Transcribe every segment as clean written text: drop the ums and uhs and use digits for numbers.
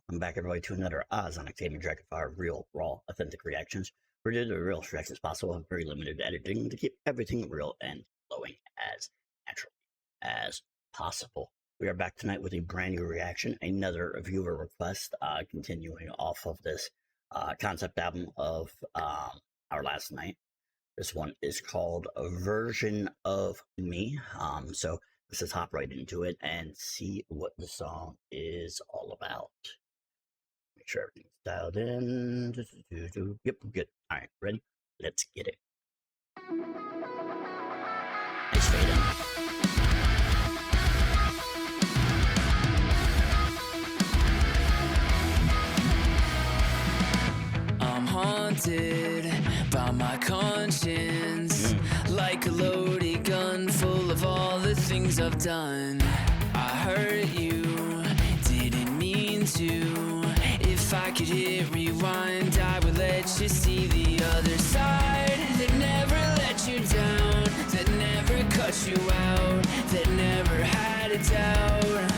I'm back everybody to another Ozonic Gaming Dragon Fire real, raw, authentic reactions. We're doing the real reactions possible with very limited editing to keep everything real and flowing as naturally as possible. We are back tonight with a brand new reaction, another viewer request, continuing off of this concept album of our last night. This one is called A Version of Me. So let's just hop right into it and see what the song is all about. Make sure everything's dialed in. Yep, good. All right, ready? Let's get it. Nice fade in. I'm haunted by my conscience, like a loaded gun full of all the things I've done. I hurt you, didn't mean to. If I could hit rewind, I would let you see the other side that never let you down, that never cut you out, that never had a doubt.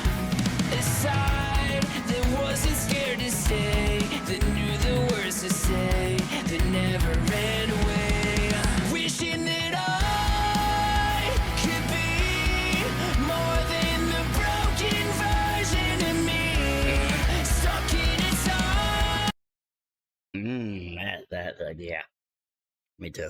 A side that wasn't scared to stay, that knew the words to say, that never ran away. Wishing that I could be more than the broken version of me, stuck in a time. Yeah. Me too.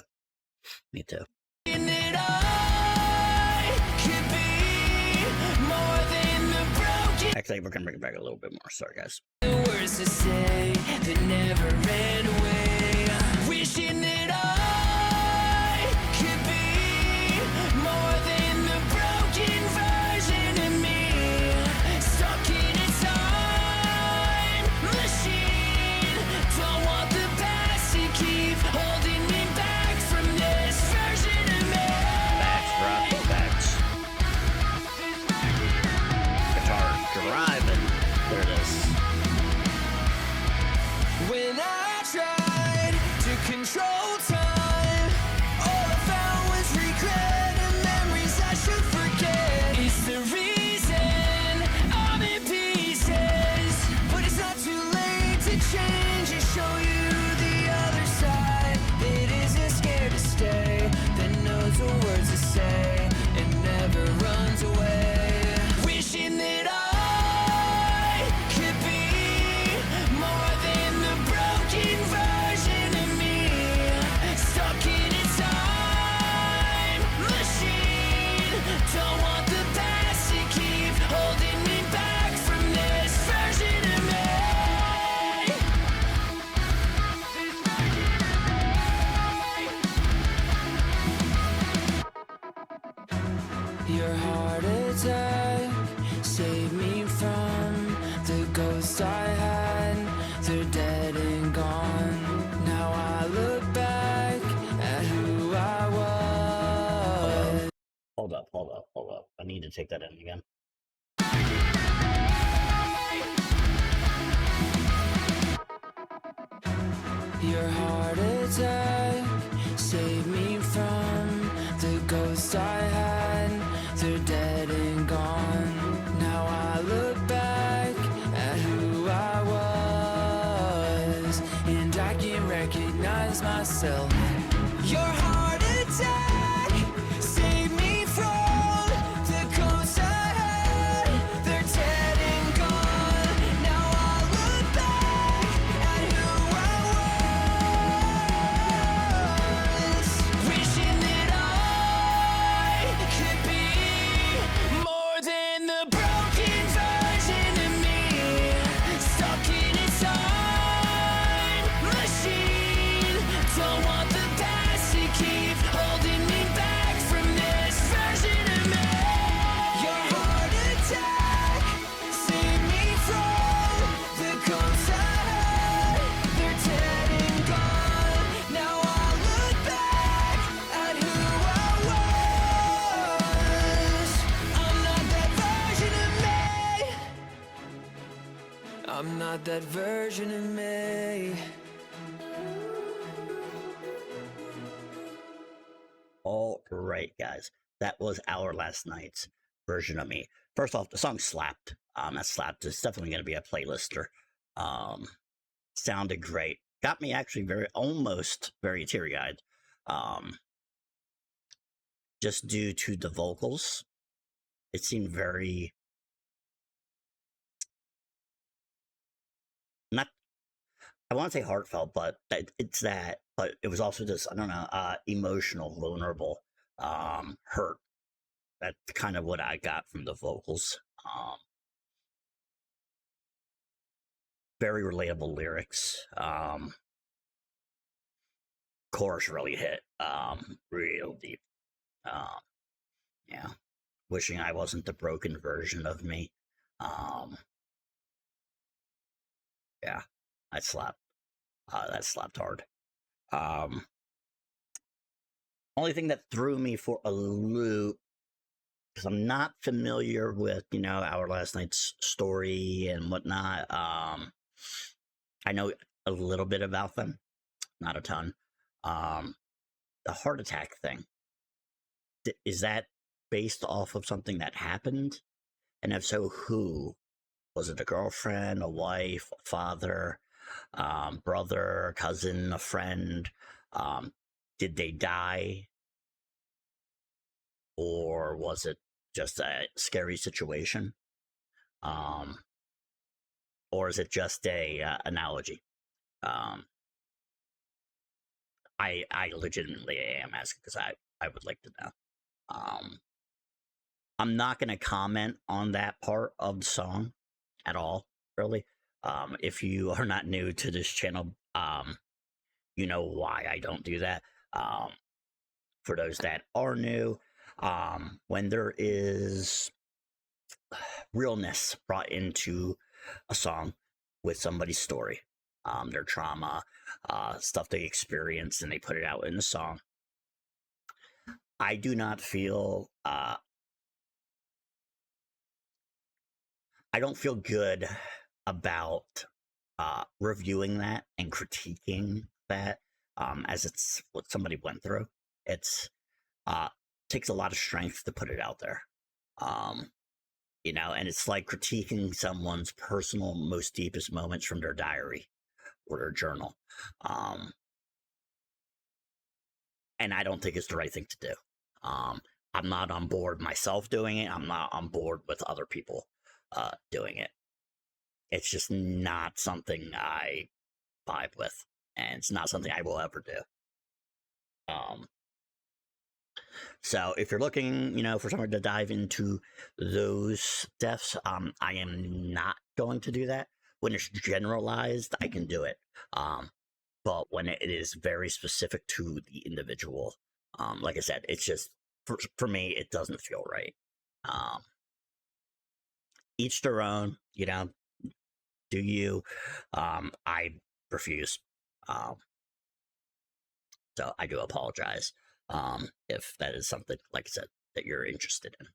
Me too. Wishing that I could be more than the broken. Actually, we're gonna bring it back a little bit more. Sorry, guys. The words to say that never ran away. Wishing that I could be more than the broken version of me, stuck in a time machine. Don't want the past to keep holding me back from this version of me. Backs, drop, backs. Guitar driving. There it is. When I tried to control time, all I found was regret and memories I should forget. It's the reason I'm in pieces, but it's not too late to change and show you the other side that isn't scared to stay, that knows the words to say and never runs away. Wishing that I could be more than the broken version of me, stuck in a time machine. Don't want the past to keep holding me back from this version of me. Your heart attack saved me from the ghosts I had. They're dead and gone. Now I look back at who I was. Hold up. I need to take that in again. Your heart attack saved me from the ghosts I had. They're dead and gone. Now I look back at who I was, and I can recognize myself. Your heart attack saved me from the ghosts I had. They're dead and gone. Now I look back at who I was, wishing that I could be more than the broken version of me, stuck in a time machine. Don't want the past to keep holding me back from this version of me. Your heart attack saved me from the ghosts I had. They're dead and gone. Now I look back at who I was. I'm not that version of me. I'm not that version of me. All right, guys. That was our last night's version of me. First off, the song slapped. That slapped. It's definitely going to be a playlister. Um, Sounded great. Got me actually almost very teary eyed. Um, just due to the vocals. It seemed very not. I want to say heartfelt, but it's that. But it was also just I don't know, emotional, vulnerable, hurt. That's kind of what I got from the vocals. Very relatable lyrics. Chorus really hit. Real deep. Um, yeah. Wishing I wasn't the broken version of me. Um, yeah, I slapped. That slapped hard. Um, Only thing that threw me for a loop because I'm not familiar with our last night's story and whatnot. I know a little bit about them, not a ton. Um, the heart attack thing, is that based off of something that happened? And if so, who? Was it a girlfriend, a wife, a father, brother, cousin, a friend? Did they die? Or was it just a scary situation? Um, or is it just a analogy? Um, I legitimately am asking because I would like to know. Um, I'm not going to comment on that part of the song at all, really. If you are not new to this channel, you know why I don't do that. For those that are new, when there is realness brought into a song with somebody's story, their trauma, stuff they experience, and they put it out in the song, I do not feel I don't feel good about reviewing that and critiquing that as it's what somebody went through. It's takes a lot of strength to put it out there. Um, and it's like critiquing someone's personal, most deepest moments from their diary or their journal. And I don't think it's the right thing to do. I'm not on board myself doing it. I'm not on board with other people doing it. It's just not something I vibe with, and it's not something I will ever do. So if you're looking, for someone to dive into those deaths, I am not going to do that. When it's generalized, I can do it. But when it is very specific to the individual, like I said, it's just for me, it doesn't feel right. Each their own, do you? I refuse. So I do apologize if that is something, like I said, that you're interested in.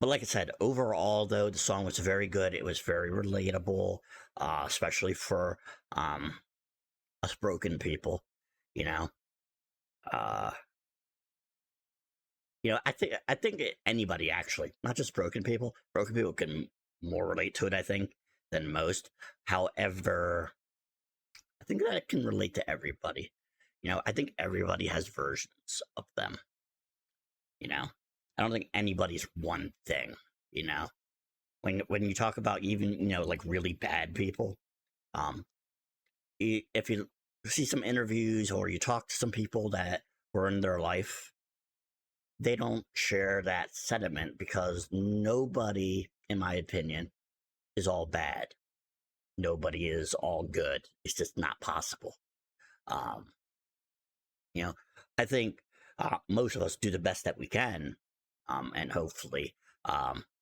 But like I said, overall, though, the song was very good. It was very relatable, especially for us broken people. You know, uh, I think anybody actually, not just broken people. Broken people can more relate to it, I think, than most. However, I think that it can relate to everybody. I think everybody has versions of them. I don't think anybody's one thing. You know, when you talk about even like really bad people, um, if you see some interviews or you talk to some people that were in their life, they don't share that sentiment because nobody, in my opinion, is all bad. Nobody is all good. It's just not possible. Um, I think most of us do the best that we can, and hopefully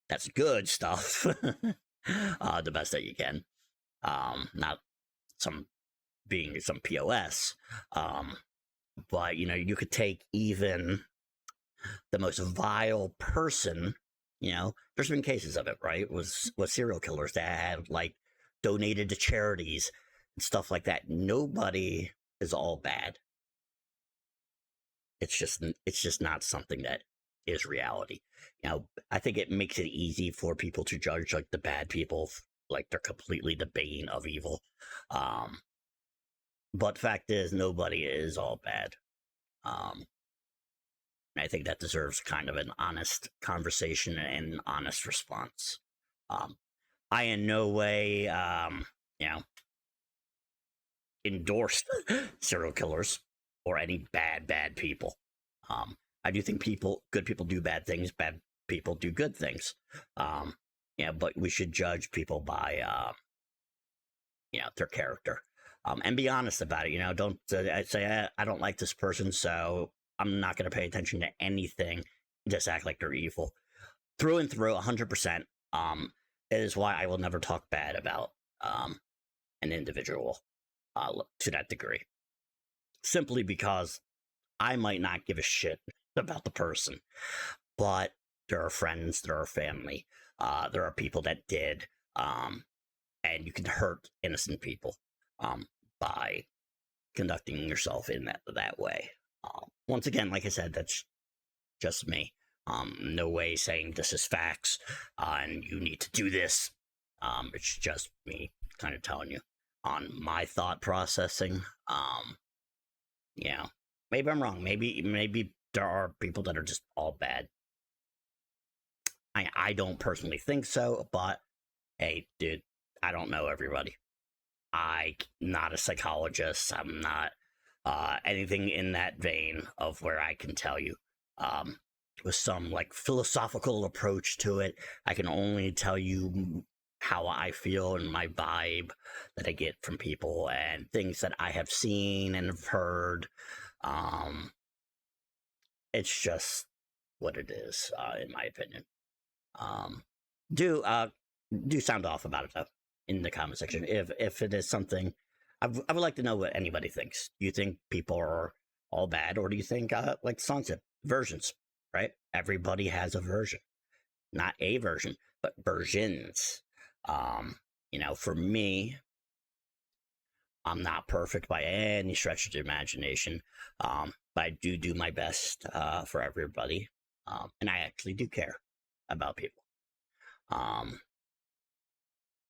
that's good stuff. The best that you can, not some being some POS. But you could take even the most vile person. There's been cases of it, right? Was serial killers that have like donated to charities and stuff like that. Nobody is all bad. It's just not something that is reality. I think it makes it easy for people to judge like the bad people like they're completely the bane of evil. Um, but fact is, nobody is all bad. Um, I think that deserves kind of an honest conversation and an honest response. Um, I in no way, you know, endorse serial killers or any bad people. Um, I do think good people do bad things, bad people do good things. Yeah, but we should judge people by, their character, and be honest about it. Don't say I don't like this person, so I'm not going to pay attention to anything. Just act like they're evil through and through, 100%. It is why I will never talk bad about an individual to that degree, simply because I might not give a shit about the person, but there are friends, there are family, there are people that did, and you can hurt innocent people by conducting yourself in that way. Once again, like I said, that's just me. No way saying this is facts and you need to do this. It's just me kind of telling you on my thought processing. Yeah, maybe I'm wrong. Maybe there are people that are just all bad. I don't personally think so, but hey, dude, I don't know everybody. I'm not a psychologist. I'm not anything in that vein of where I can tell you with some like philosophical approach to it. I can only tell you how I feel and my vibe that I get from people and things that I have seen and have heard. It's just what it is, in my opinion. Do sound off about it though in the comment section if it is something. I would like to know what anybody thinks. Do you think people are all bad, or do you think like the song said, versions? Right? Everybody has a version, not a version, but versions. For me, I'm not perfect by any stretch of the imagination, but I do my best for everybody, and I actually do care about people,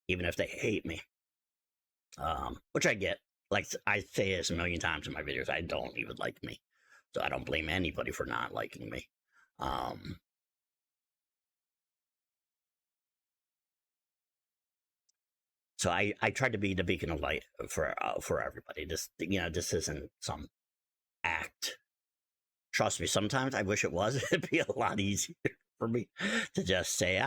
even if they hate me, which I get. Like I say this a million times in my videos, I don't even like me, so I don't blame anybody for not liking me. So I tried to be the beacon of light for everybody. This isn't some act. Trust me, sometimes I wish it was. It'd be a lot easier for me to just say,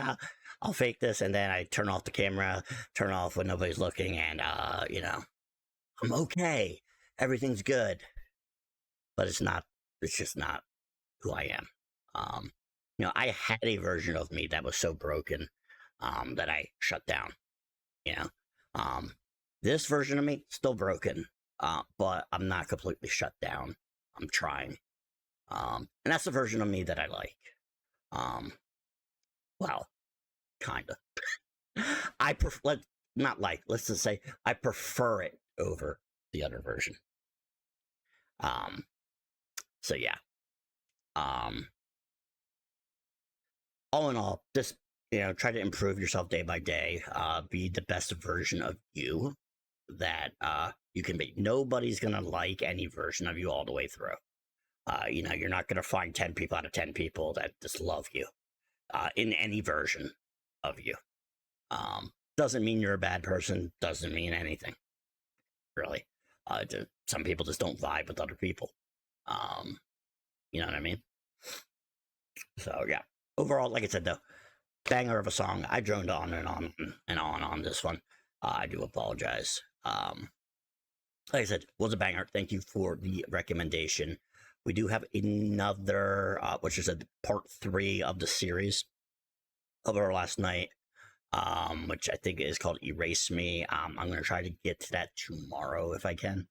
I'll fake this, and then I turn off the camera, turn off when nobody's looking, and I'm okay. Everything's good. But it's not. It's just not who I am. I had a version of me that was so broken that I shut down. This version of me still broken, but I'm not completely shut down. I'm trying, and that's the version of me that I like. Well, kind of. Let's just say I prefer it over the other version. So yeah. All in all, just try to improve yourself day by day. Be the best version of you that you can be. Nobody's gonna like any version of you all the way through. You're not gonna find 10 people out of 10 people that just love you in any version of you. Doesn't mean you're a bad person. Doesn't mean anything, really. Some people just don't vibe with other people. You know what I mean? So yeah. Overall, like I said, though, banger of a song. I droned on and on and on this one. I do apologize. Like I said, was a banger. Thank you for the recommendation. We do have another, which is a part 3 of the series of our last night, which I think is called Erase Me. I'm going to try to get to that tomorrow if I can.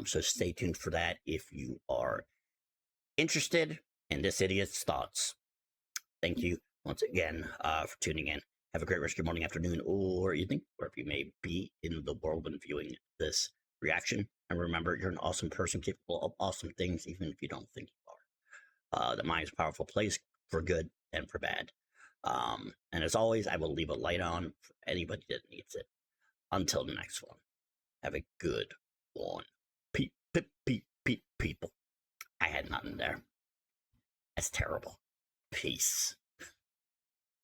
So stay tuned for that if you are interested in this idiot's thoughts. Thank you once again for tuning in. Have a great rest of your morning, afternoon, or evening, wherever you may be in the world when viewing this reaction. And remember, you're an awesome person capable of awesome things, even if you don't think you are. The mind is a powerful place for good and for bad. And as always, I will leave a light on for anybody that needs it. Until the next one, have a good one. People. I had nothing there. That's terrible. Peace.